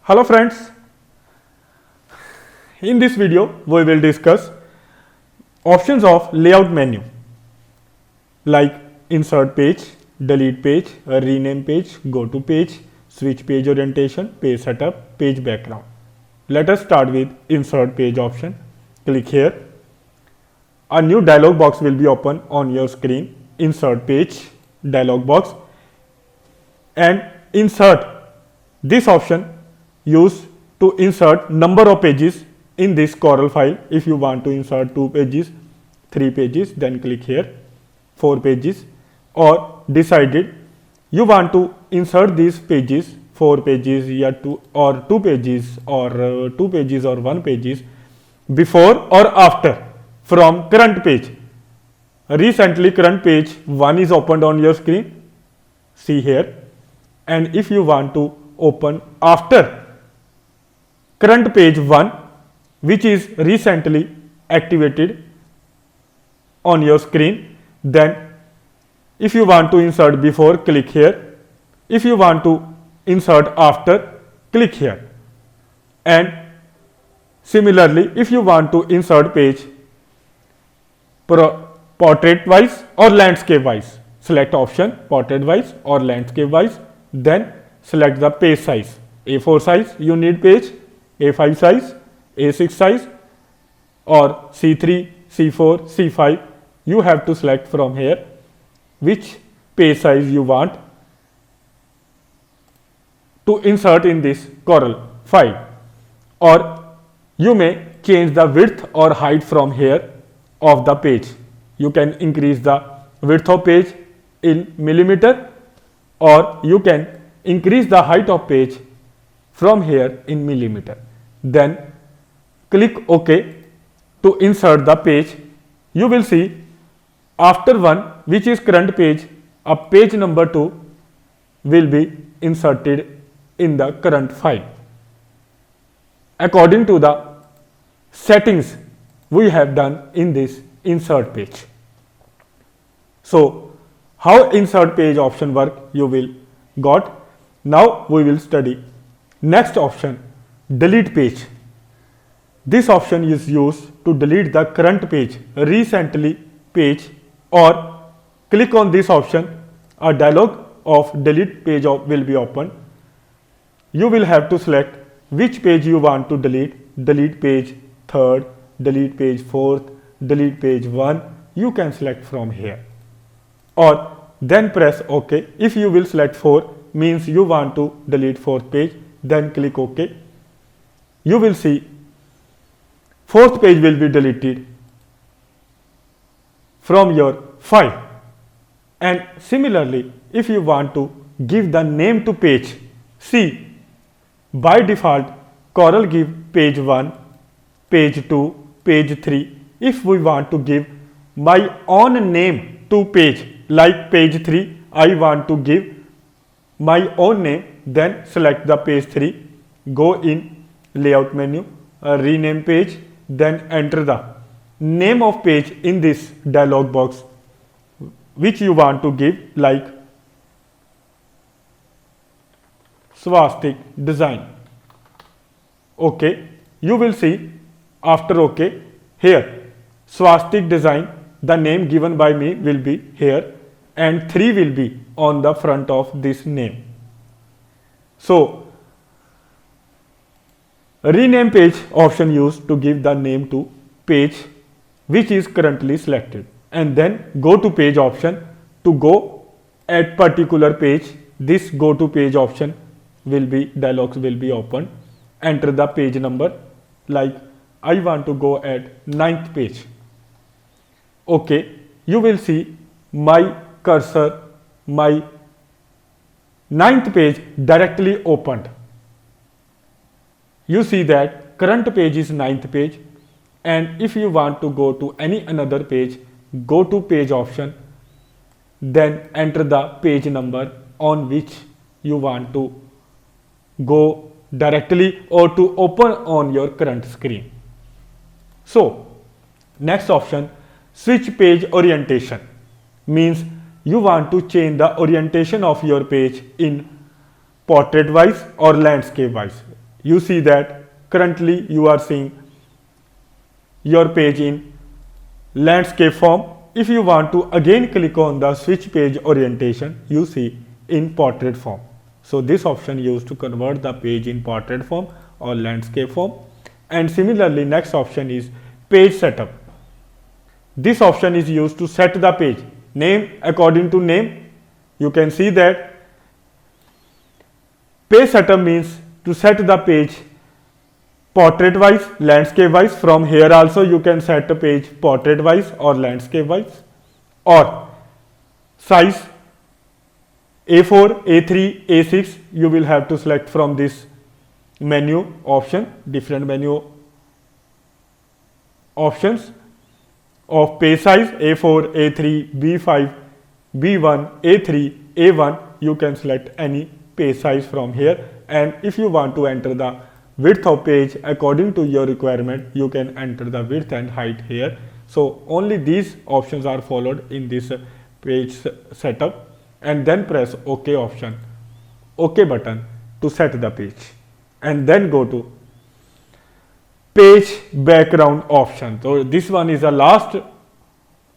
Hello friends, in this video we will discuss options of layout menu like insert page, delete page, rename page, go to page, switch page orientation, page setup, page background. Let us start with insert page option. Click here. A new dialog box will be open on your screen. Insert page dialog box, and insert this option used to insert number of pages in this Corel file. If you want to insert 2 pages, 3 pages, then click here, 4 pages, or decided you want to insert these pages, 4 pages or 2 pages or 2 pages or 1 pages before or after from current page. Recently current page 1 is opened on your screen, see here, and if you want to open after current page 1 which is recently activated on your screen, then if you want to insert before, click here. If you want to insert after, click here. And similarly, if you want to insert page portrait wise or landscape wise, select option portrait wise or landscape wise, then select the page size. A4 size you need page, A5 size, A6 size, or C3, C4, C5. You have to select from here which page size you want to insert in this Corel file, or you may change the width or height from here of the page. You can increase the width of page in millimeter, or you can increase the height of page from here in millimeter. Then click OK to insert the page. You will see after 1 which is current page, a page number 2 will be inserted in the current file according to the settings we have done in this insert page. So how insert page option work you will got. Now we will study next option, delete page. This option is used to delete the current page, recently page, or click on this option, a dialog of delete page will be opened. You will have to select which page you want to delete page 3rd, delete page 4th, delete page 1. You can select from here, or then press OK. If you will select 4 means you want to delete 4th page, then click OK. You will see 4th page will be deleted from your file. And similarly, if you want to give the name to page, see by default Corel give page 1, page 2, page 3. If we want to give my own name to page, like page 3, I want to give my own name, then select the page 3, go in layout menu, rename page, then enter the name of page in this dialog box which you want to give, like swastik design. OK. You will see after OK here swastik design, the name given by me will be here and 3 will be on the front of this name. So rename page option used to give the name to page which is currently selected, and then go to page option to go at particular page. This go to page option will be dialogs will be opened. Enter the page number, like I want to go at 9th page. OK. You will see my cursor, my 9th page directly opened. You see that current page is 9th page, and if you want to go to any another page, go to page option, then enter the page number on which you want to go directly or to open on your current screen. So next option, switch page orientation, means you want to change the orientation of your page in portrait wise or landscape wise. you see that currently you are seeing your page in landscape form. If you want to again click on the switch page orientation, you see in portrait form. So this option used to convert the page in portrait form or landscape form. And similarly, next option is page setup. This option is used to set the page name according to name. You can see that page setup means to set the page portrait wise, landscape wise. From here also you can set a page portrait wise or landscape wise, or size A4, A3, A6 you will have to select from this menu option, different menu options of page size A4, A3, B5, B1, A3, A1. You can select any page size from here, and if you want to enter the width of page according to your requirement, you can enter the width and height here. So only these options are followed in this page setup, and then press OK option, OK button to set the page, and then go to page background option. So this one is the last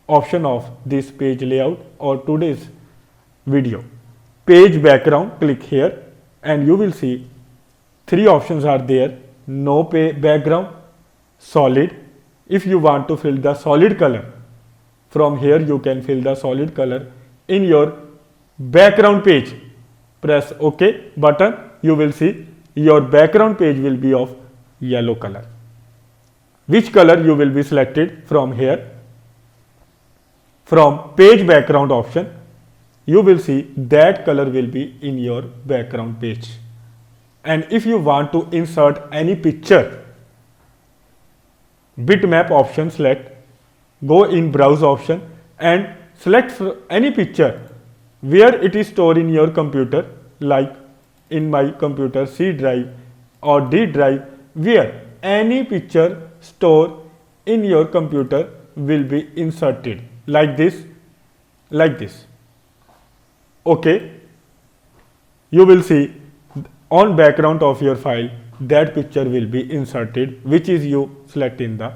option of this page layout or today's video. Page background, click here and you will see three options are there: no background, solid. If you want to fill the solid color, from here you can fill the solid color in your background page. Press OK button, you will see your background page will be of yellow color. Which color you will be selected from here? From page background option, you will see that color will be in your background page. And if you want to insert any picture, bitmap option select, go in browse option and select any picture where it is stored in your computer, like in my computer C drive or D drive, where any picture stored in your computer will be inserted, like this, like this. Okay, you will see on background of your file that picture will be inserted, which is you select in the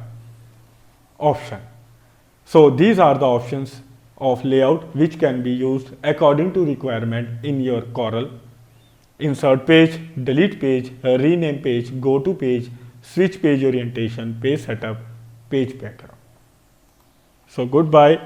option. So these are the options of layout which can be used according to requirement in your Corel: insert page, delete page, rename page, go to page, switch page orientation, page setup, page background. So goodbye.